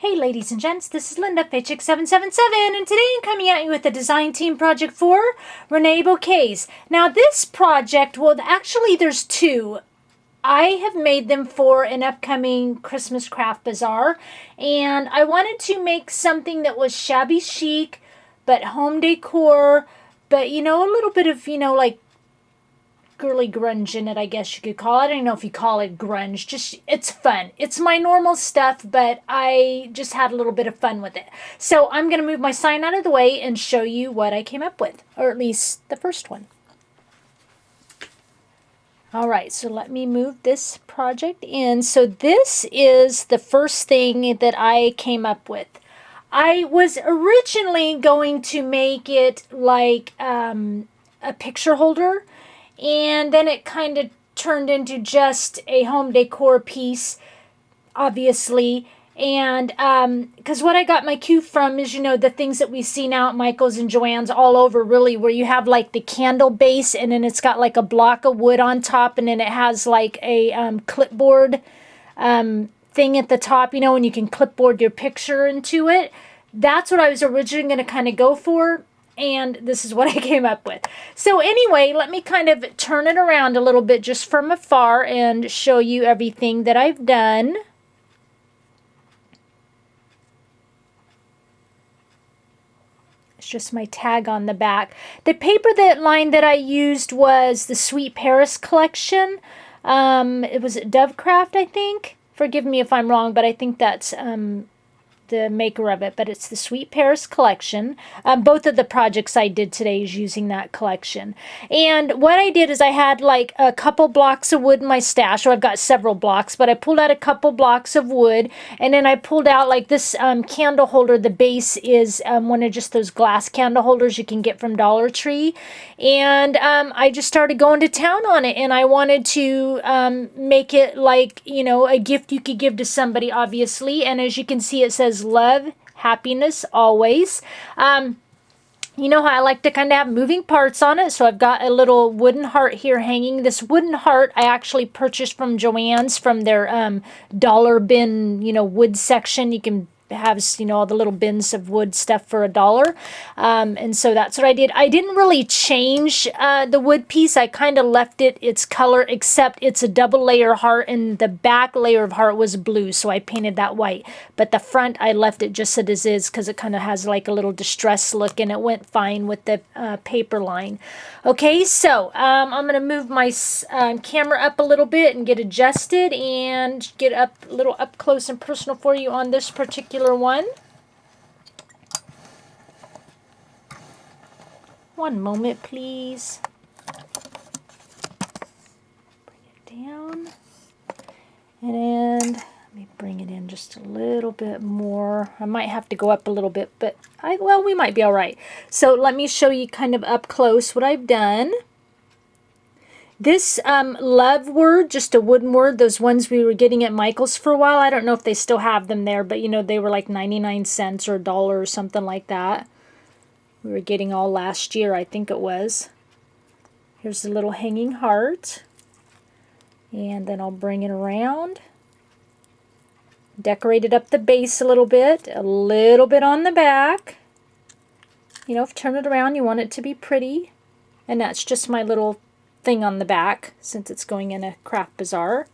Hey ladies and gents, this is Linda, Chic777, and today I'm coming at you with a design team project for Reneabouquets. Now this project, well actually there's two. I have made them for an upcoming Christmas craft bazaar, and I wanted to make something that was shabby chic, but home decor, but a little bit of, like girly grunge in it, I guess you could call it. I don't know if you call it grunge. Just, it's fun. It's my normal stuff, but I just had a little bit of fun with it. So I'm going to move my sign out of the way and show you what I came up with, or at least the first one. All right, so let me move this project in. So this is the first thing that I came up with. I was originally going to make it like a picture holder, and then it kind of turned into just a home decor piece, obviously. And because what I got my cue from is, the things that we see now at Michael's and Joann's all over, really, where you have like the candle base, and then it's got like a block of wood on top, and then it has like a clipboard thing at the top, and you can clipboard your picture into it. That's what I was originally going to kind of go for. And this is what I came up with. So anyway, let me kind of turn it around a little bit just from afar and show you everything that I've done. It's just my tag on the back. The paper line that I used was the Sweet Paris collection. It was Dovecraft, I think. Forgive me if I'm wrong, but I think that's the maker of it, but it's the Sweet Paris collection. Both of the projects I did today is using that collection. And what I did is I had like a couple blocks of wood in my stash, or I've got several blocks, but I pulled out a couple blocks of wood, and then I pulled out like this candle holder. The base is one of just those glass candle holders you can get from Dollar Tree, and I just started going to town on it, and I wanted to make it like, a gift you could give to somebody, obviously. And as you can see, it says love, happiness, always. You know how I like to kind of have moving parts on it, so I've got a little wooden heart here hanging. This wooden heart I actually purchased from Joann's, from their dollar bin, wood section. You can have, all the little bins of wood stuff for $1. And so that's what I did. I didn't really change the wood piece. I kind of left it its color, except it's a double layer heart, and the back layer of heart was blue, so I painted that white. But the front, I left it just as is because it kind of has like a little distressed look, and it went fine with the paper line. Okay, so I'm going to move my camera up a little bit and get adjusted and get up a little up close and personal for you on this particular one. One moment, please. Bring it down. And then let me bring it in just a little bit more. I might have to go up a little bit, but we might be all right. So let me show you kind of up close what I've done. This love word, just a wooden word, those ones we were getting at Michael's for a while. I don't know if they still have them there, but they were like 99 cents or $1 or something like that. We were getting all last year, I think it was. Here's the little hanging heart. And then I'll bring it around. Decorated up the base a little bit on the back. If you turn it around, you want it to be pretty. And that's just my little thing on the back, since it's going in a craft bazaar.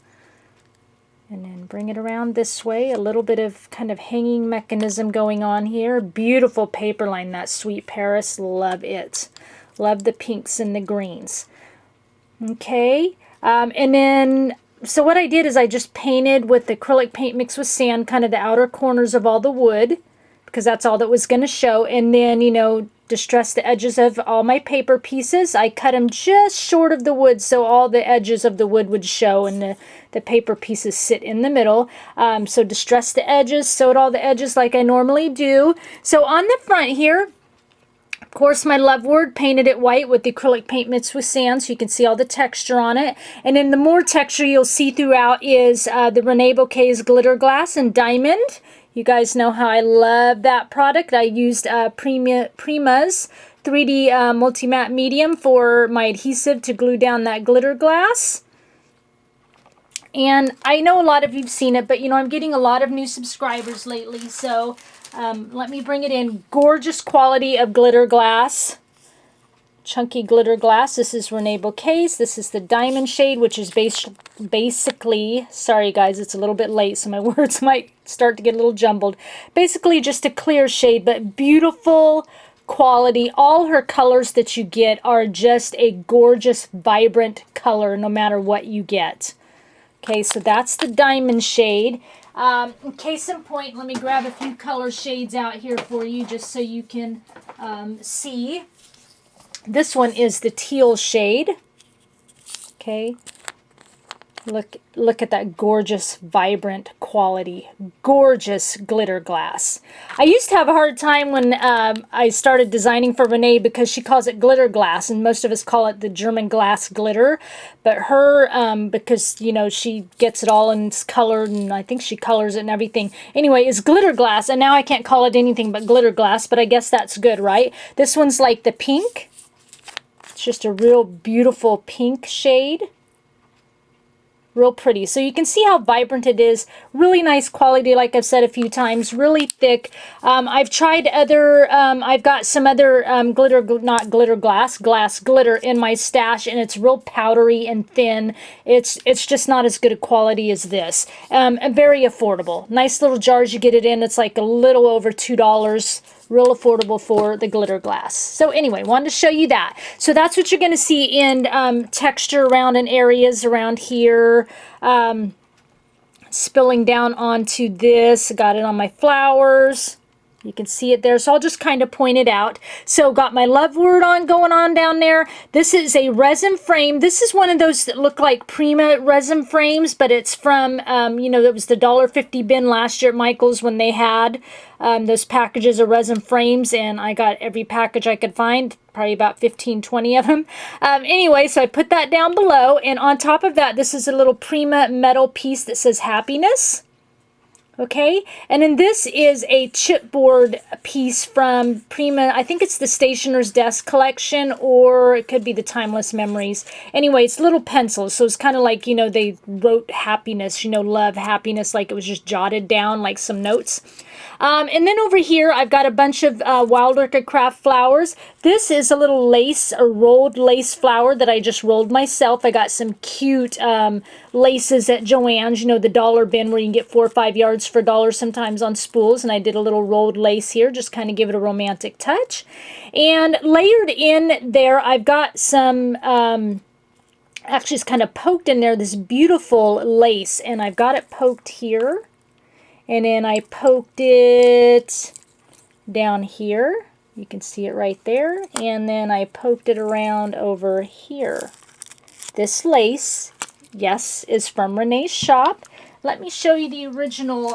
And then bring it around this way. A little bit of kind of hanging mechanism going on here. Beautiful paper line, that Sweet Paris. Love it. Love the pinks and the greens. Okay. And then, so what I did is I just painted with acrylic paint mixed with sand kind of the outer corners of all the wood, because that's all that was going to show. And then, distress the edges of all my paper pieces. I cut them just short of the wood, so all the edges of the wood would show, and the paper pieces sit in the middle. So distress the edges, sewed all the edges like I normally do. So on the front here, of course, my love word, painted it white with the acrylic paint mixed with sand, so you can see all the texture on it. And then the more texture you'll see throughout is the Reneabouquets glitter glass and diamond. You guys know how I love that product. I used Prima's 3D multi-matte medium for my adhesive to glue down that glitter glass. And I know a lot of you've seen it, but you know, I'm getting a lot of new subscribers lately. So let me bring it in. Gorgeous quality of glitter glass. Chunky glitter glass. This is Reneabouquets. This is the diamond shade, which is basically, sorry guys, it's a little bit late, so my words might start to get a little jumbled. Basically just a clear shade, but beautiful quality. All her colors that you get are just a gorgeous, vibrant color, no matter what you get. Okay, so that's the diamond shade. Case in point, let me grab a few color shades out here for you just so you can see. This one is the teal shade. Okay, look at that gorgeous, vibrant quality. Gorgeous glitter glass. I used to have a hard time when I started designing for Renee because she calls it glitter glass, and most of us call it the German glass glitter. But her, because, you know, she gets it all and it's colored, and I think she colors it and everything. Anyway, it's glitter glass, and now I can't call it anything but glitter glass, but I guess that's good, right? This one's like the pink. It's just a real beautiful pink shade. Real pretty. So you can see how vibrant it is. Really nice quality, like I've said a few times. Really thick. I've tried other, I've got some other not glitter glass glitter in my stash, and it's real powdery and thin. It's just not as good a quality as this. And very affordable. Nice little jars you get it in. It's like a little over $2. Real affordable for the glitter glass. So anyway, wanted to show you that. So that's what you're going to see in texture around in areas around here. Spilling down onto this. Got it on my flowers. You can see it there, so I'll just kind of point it out. So got my love word going on down there. This is a resin frame. This is one of those that look like Prima resin frames, but it's from, you know, that was the $1.50 bin last year at Michael's when they had those packages of resin frames, and I got every package I could find, probably about 15, 20 of them. Anyway, so I put that down below, and on top of that, this is a little Prima metal piece that says happiness. Okay, and then this is a chipboard piece from Prima. I think it's the Stationer's Desk collection, or it could be the Timeless Memories. Anyway, it's little pencils, so it's kind of like, you know, they wrote happiness, you know, love, happiness, like it was just jotted down like some notes. And then over here, I've got a bunch of Wild Orchid Craft flowers. This is a little lace, a rolled lace flower that I just rolled myself. I got some cute laces at Joann's, you know, the dollar bin where you can get 4 or 5 yards for $1 sometimes on spools. And I did a little rolled lace here, just kind of give it a romantic touch. And layered in there, I've got some... actually, it's kind of poked in there, this beautiful lace. And I've got it poked here. And then I poked it down here. You can see it right there. And then I poked it around over here. This lace, yes, is from Renee's shop. Let me show you the original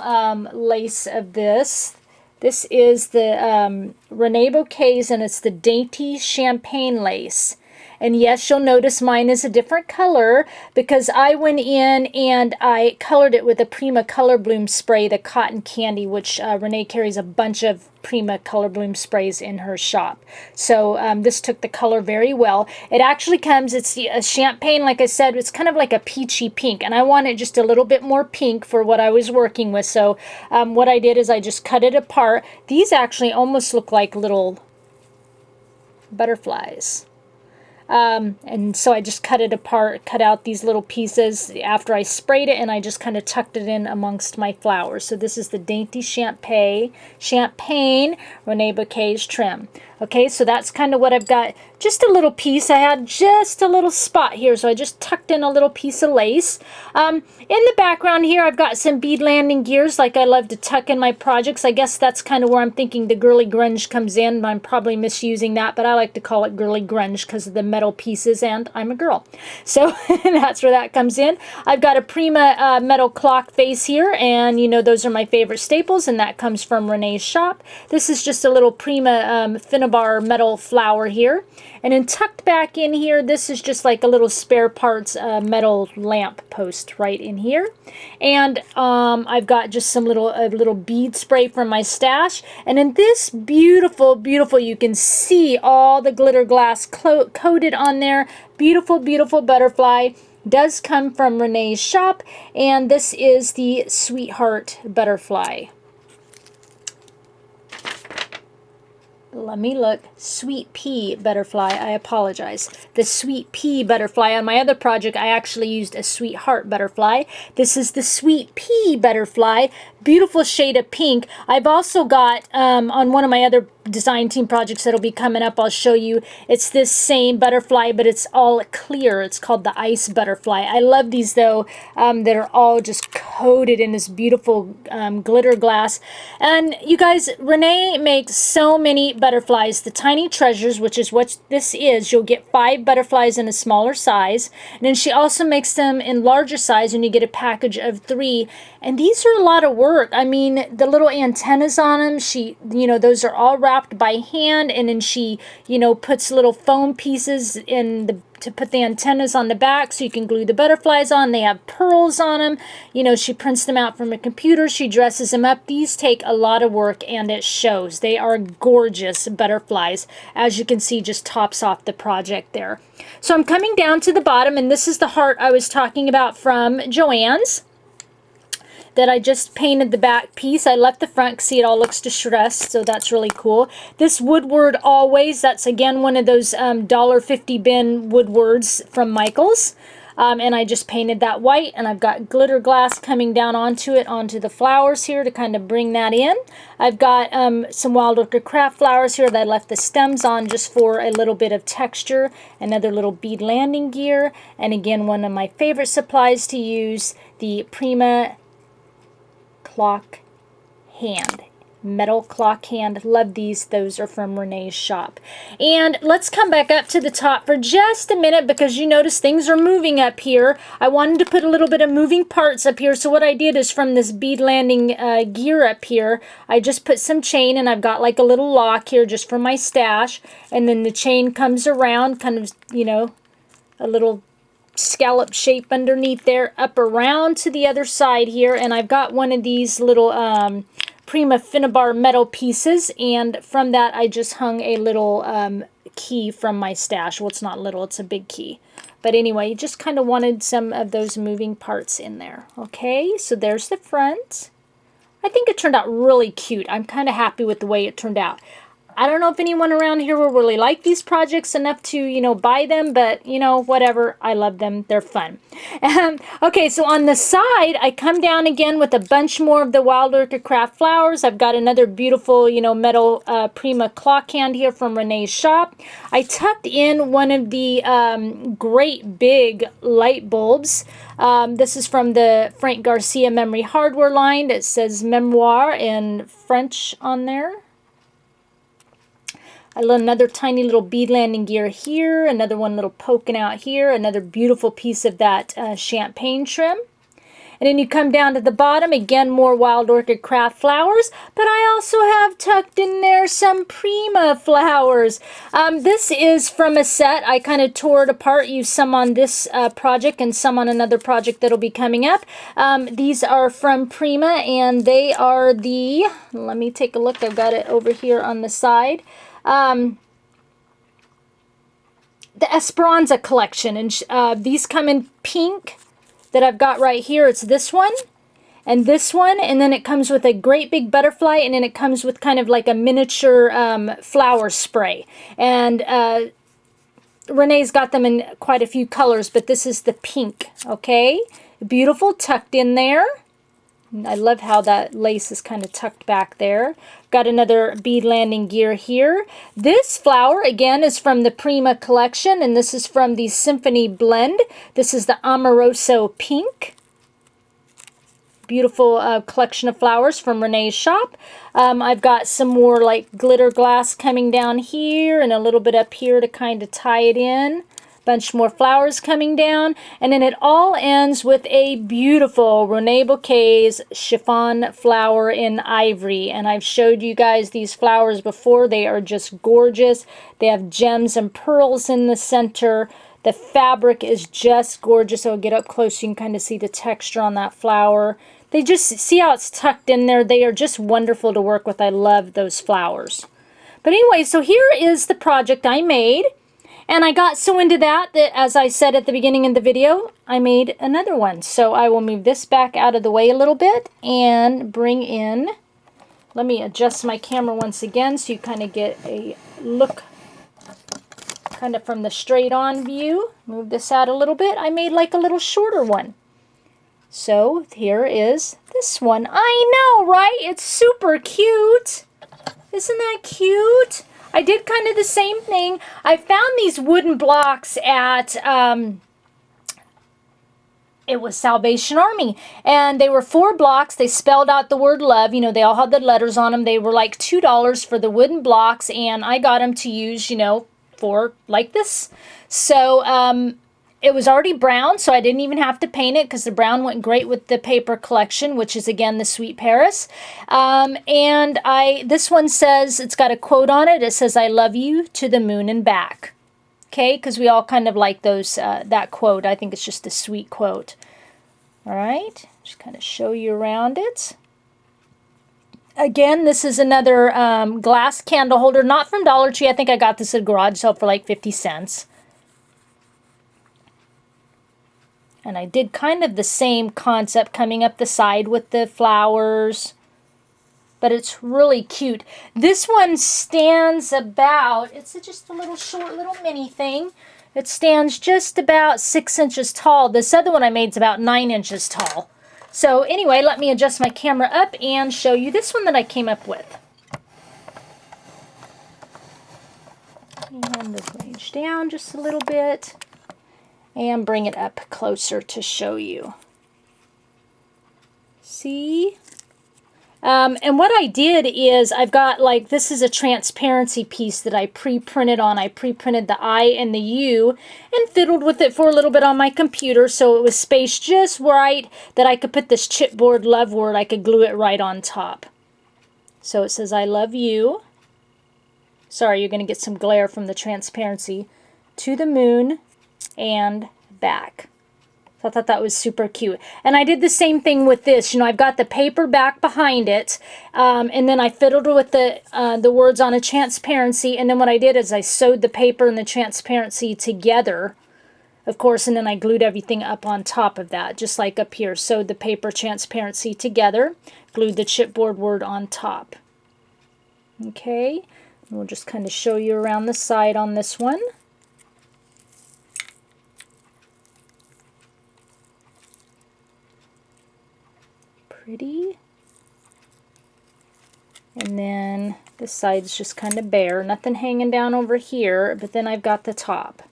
lace of this. This is the Reneabouquets, and it's the Dainty Champagne Lace. And yes, you'll notice mine is a different color because I went in and I colored it with a Prima Color Bloom spray, the cotton candy, which Renee carries a bunch of Prima Color Bloom sprays in her shop. So this took the color very well. It actually comes, it's a champagne, like I said, it's kind of like a peachy pink, and I wanted just a little bit more pink for what I was working with. So what I did is I just cut it apart. These actually almost look like little butterflies. And so I just cut it apart, cut out these little pieces after I sprayed it, and I just kind of tucked it in amongst my flowers. So this is the Dainty Champagne Reneabouquets trim. Okay, so that's kind of what I've got. Just a little piece. I had just a little spot here, so I just tucked in a little piece of lace. In the background here, I've got some bead landing gears, like I love to tuck in my projects. I guess that's kind of where I'm thinking the girly grunge comes in. I'm probably misusing that, but I like to call it girly grunge because of the metal pieces, and I'm a girl. So that's where that comes in. I've got a Prima metal clock face here, and you know those are my favorite staples, and that comes from Renee's shop. This is just a little Prima Finnabar metal flower here. And then tucked back in here, this is just like a little spare parts metal lamp post right in here. And I've got just some little bead spray from my stash. And in this beautiful, beautiful, you can see all the glitter glass coated on there. Beautiful, beautiful butterfly. does come from Renee's shop, and this is the Sweetheart Butterfly. Let me look. Sweet Pea Butterfly. I apologize. The Sweet Pea Butterfly. On my other project, I actually used a Sweetheart Butterfly. This is the Sweet Pea Butterfly. Beautiful shade of pink. I've also got, on one of my other design team projects that'll be coming up, I'll show you, it's this same butterfly, but it's all clear. It's called the Ice Butterfly. I love these, though, that are all just coated in this beautiful glitter glass. And you guys, Renee makes so many butterflies. The Tiny Treasures, which is what this is, you'll get 5 butterflies in a smaller size. And then she also makes them in larger size, and you get a package of 3. And these are a lot of work. I mean, the little antennas on them, she, those are all wrapped by hand, and then she, puts little foam pieces to put the antennas on the back so you can glue the butterflies on. They have pearls on them. She prints them out from a computer. She dresses them up. These take a lot of work, and it shows. They are gorgeous butterflies. As you can see, just tops off the project there. So I'm coming down to the bottom, and this is the heart I was talking about from Joann's that I just painted the back piece. I left the front, see it all looks distressed, so that's really cool. This Woodward Always, that's again one of those $1.50 bin Woodwards from Michaels. And I just painted that white, and I've got glitter glass coming down onto it, onto the flowers here to kind of bring that in. I've got some Wild Orchid Craft flowers here that I left the stems on just for a little bit of texture. Another little bead landing gear, and again, one of my favorite supplies to use, the Prima clock hand, metal clock hand. Love these. Those are from Renee's shop. And let's come back up to the top for just a minute, because you notice things are moving up here. I wanted to put a little bit of moving parts up here, so what I did is from this bead landing gear up here, I just put some chain, and I've got like a little lock here just for my stash, and then the chain comes around, kind of, a little scallop shape underneath there, up around to the other side here, and I've got one of these little Prima Finnabar metal pieces, and from that I just hung a little key from my stash. Well, it's not little, it's a big key. But anyway, just kind of wanted some of those moving parts in there. Okay, so there's the front. I think it turned out really cute. I'm kind of happy with the way it turned out. I don't know if anyone around here will really like these projects enough to, buy them, but, whatever. I love them. They're fun. Okay, so on the side, I come down again with a bunch more of the Wild Orchid Craft flowers. I've got another beautiful, metal Prima clock hand here from Renee's shop. I tucked in one of the great big light bulbs. This is from the Frank Garcia Memory Hardware line. It says Memoir in French on there. Another tiny little bead landing gear here, another one little poking out here, another beautiful piece of that champagne trim. And then you come down to the bottom, again more Wild Orchid Craft flowers, but I also have tucked in there some Prima flowers. This is from a set. I kind of tore it apart, used some on this project and some on another project that'll be coming up. These are from Prima, and they are the, let me take a look, I've got it over here on the side. The Esperanza collection, and these come in pink that I've got right here. It's this one and this one, and then it comes with a great big butterfly, and then it comes with kind of like a miniature flower spray. And Renee's got them in quite a few colors, but this is the pink. Okay, beautiful, tucked in there. I love how that lace is kind of tucked back there. Got another bead landing gear here. This flower, again, is from the Prima collection, and this is from the Symphony Blend. This is the Amoroso Pink. Beautiful collection of flowers from Renee's shop. I've got some more like glitter glass coming down here and a little bit up here to kind of tie it in. Bunch more flowers coming down, and then it all ends with a beautiful Reneabouquets chiffon flower in ivory. And I've showed you guys these flowers before. They are just gorgeous. They have gems and pearls in the center. The fabric is just gorgeous. I'll get up close so you can kind of see the texture on that flower. They just, see how it's tucked in there? They are just wonderful to work with. I love those flowers. But anyway, so here is the project I made. And I got so into that as I said at the beginning of the video, I made another one. So I will move this back out of the way a little bit and bring in, let me adjust my camera once again so you kind of get a look kind of from the straight on view. Move this out a little bit. I made like a little shorter one. So here is this one. I know, right? It's super cute. Isn't that cute? I did kind of the same thing. I found these wooden blocks at, it was Salvation Army. And they were 4 blocks. They spelled out the word love. You know, they all had the letters on them. They were like $2 for the wooden blocks. And I got them to use, you know, for like this. So, it was already brown, so I didn't even have to paint it because the brown went great with the paper collection, which is, again, the Sweet Paris. And this one says, it's got a quote on it. It says, "I love you to the moon and back." Okay, because we all kind of like those that quote. I think it's just a sweet quote. All right, just kind of show you around it. Again, this is another glass candle holder, not from Dollar Tree. I think I got this at a garage sale for like 50 cents. And I did kind of the same concept coming up the side with the flowers. But it's really cute. This one stands about, it's just a little short little mini thing. It stands just about 6 inches tall. This other one I made is about 9 inches tall. So anyway, let me adjust my camera up and show you this one that I came up with. And move range down just a little bit. And bring it up closer to show you. See? And what I did is I've got like, this is a transparency piece that I pre-printed on. I pre-printed the I and the U and fiddled with it for a little bit on my computer so it was spaced just right that I could put this chipboard love word, I could glue it right on top. So it says, "I love you." Sorry, you're going to get some glare from the transparency. "To the moon and back." So I thought that was super cute. And I did the same thing with this. You know, I've got the paper back behind it, and then I fiddled with the words on a transparency. And then what I did is I sewed the paper and the transparency together, of course, and then I glued everything up on top of that, just like up here. Sewed the paper transparency together, glued the chipboard word on top. Okay, and we'll just kind of show you around the side on this one. Pretty. And then this side's just kind of bare, nothing hanging down over here, but then I've got the top.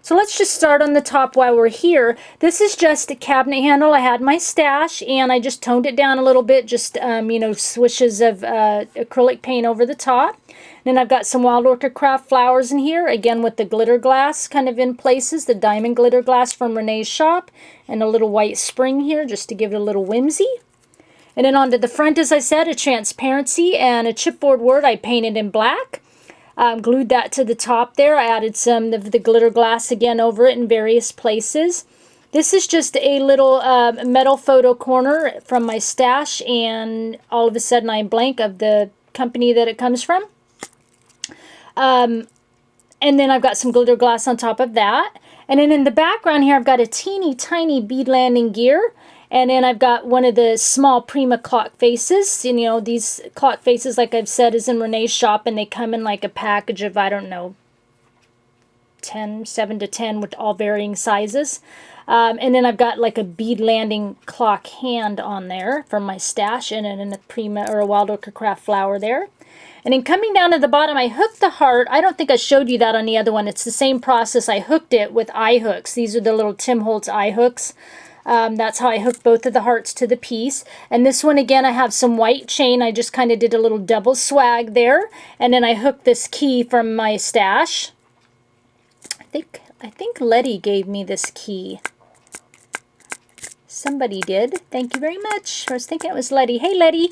So let's just start on the top while we're here. This is just a cabinet handle. I had my stash and I just toned it down a little bit, just you know, swishes of acrylic paint over the top. Then I've got some Wild Orchid Craft flowers in here, again with the glitter glass kind of in places, the diamond glitter glass from Renee's shop, and a little white spring here just to give it a little whimsy. And then onto the front, as I said, a transparency and a chipboard word I painted in black. Glued that to the top there. I added some of the glitter glass again over it in various places. This is just a little metal photo corner from my stash, and all of a sudden I'm blank of the company that it comes from. And then I've got some glitter glass on top of that. And then in the background here, I've got a teeny tiny bead landing gear. And then I've got one of the small Prima clock faces. And, you know, these clock faces, like I've said, is in Renee's shop. And they come in like a package of, I don't know, 7 to 10 with all varying sizes. And then I've got like a bead landing clock hand on there from my stash. And then a Prima or a Wild Orchid Craft flower there. And then coming down to the bottom, I hooked the heart. I don't think I showed you that on the other one. It's the same process. I hooked it with eye hooks. These are the little Tim Holtz eye hooks. That's how I hooked both of the hearts to the piece. And this one, again, I have some white chain. I just kind of did a little double swag there. And then I hooked this key from my stash. I think Letty gave me this key. Somebody did. Thank you very much. I was thinking it was Letty. Hey, Letty.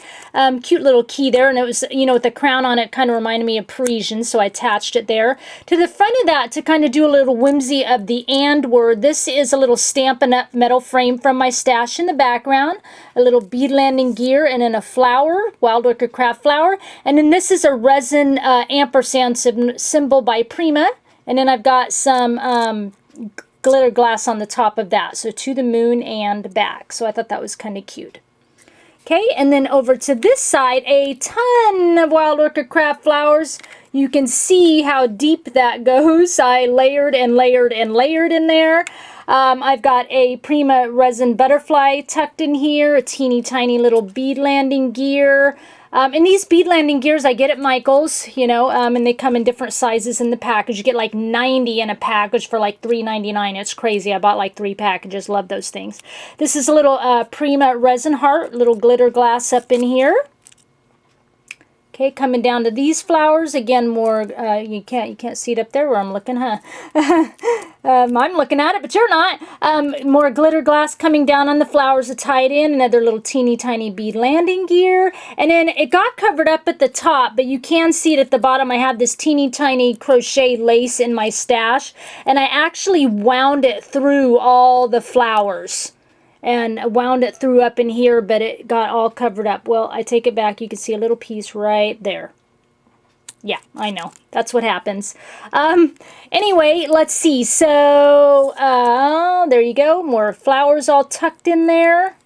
Cute little key there. And it was, you know, with the crown on it, kind of reminded me of Parisian, so I attached it there. To the front of that, to kind of do a little whimsy of the and word, this is a little Stampin' Up! Metal frame from my stash in the background. A little bead landing gear, and then a flower, Wild Orchid Craft flower. And then this is a resin ampersand symbol by Prima. And then I've got some glitter glass on the top of that. So to the moon and back. So I thought that was kind of cute. Okay, and then over to this side, a ton of Wild Orchid Craft flowers. You can see how deep that goes. I layered and layered and layered in there. I've got a Prima resin butterfly tucked in here, a teeny tiny little bead landing gear. And these bead landing gears I get at Michael's, you know, and they come in different sizes in the package. You get like 90 in a package for like $3.99. It's crazy. I bought like 3 packages. Love those things. This is a little Prima resin heart, little glitter glass up in here. Okay, coming down to these flowers again. More you can't see it up there where I'm looking, huh? I'm looking at it, but you're not. More glitter glass coming down on the flowers to tie it in. Another little teeny tiny bead landing gear, and then it got covered up at the top, but you can see it at the bottom. I have this teeny tiny crochet lace in my stash, and I actually wound it through all the flowers. And wound it through up in here, but it got all covered up. Well, I take it back. You can see a little piece right there. Yeah, I know. That's what happens. Anyway, let's see. So, there you go. More flowers all tucked in there.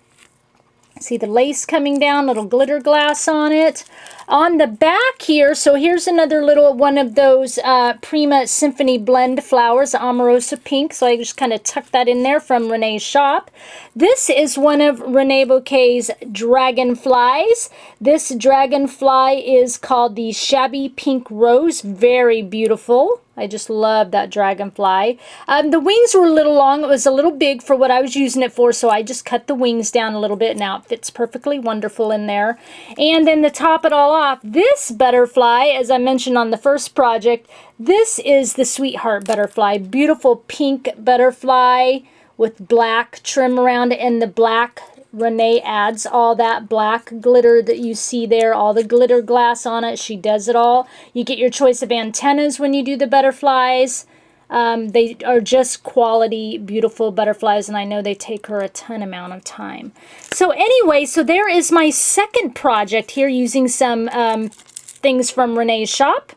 See the lace coming down, little glitter glass on it. On the back here, so here's another little one of those Prima Symphony Blend flowers, Amorosa Pink. So I just kind of tucked that in there from Renee's shop. This is one of Reneabouquets' dragonflies. This dragonfly is called the Shabby Pink Rose. Very beautiful. I just love that dragonfly. The wings were a little long. It was a little big for what I was using it for, so I just cut the wings down a little bit. Now it fits perfectly wonderful in there. And then to top it all off, this butterfly, as I mentioned on the first project, this is the Sweetheart butterfly. Beautiful pink butterfly with black trim around it, and the black Renee adds all that black glitter that you see there, all the glitter glass on it. She does it all. You get your choice of antennas when you do the butterflies. They are just quality, beautiful butterflies, and I know they take her a ton amount of time. So anyway, so there is my second project here using some things from Renee's shop.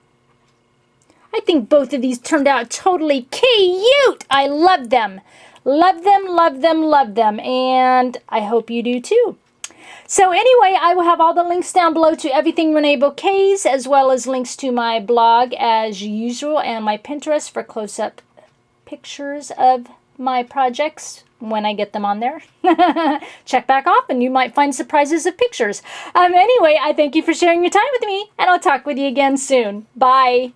I think both of these turned out totally cute. I love them. Love them, love them, love them, and I hope you do too. So anyway, I will have all the links down below to everything Reneabouquets, as well as links to my blog as usual, and my Pinterest for close-up pictures of my projects when I get them on there. Check back off and you might find surprises of pictures. Anyway, I thank you for sharing your time with me, and I'll talk with you again soon. Bye.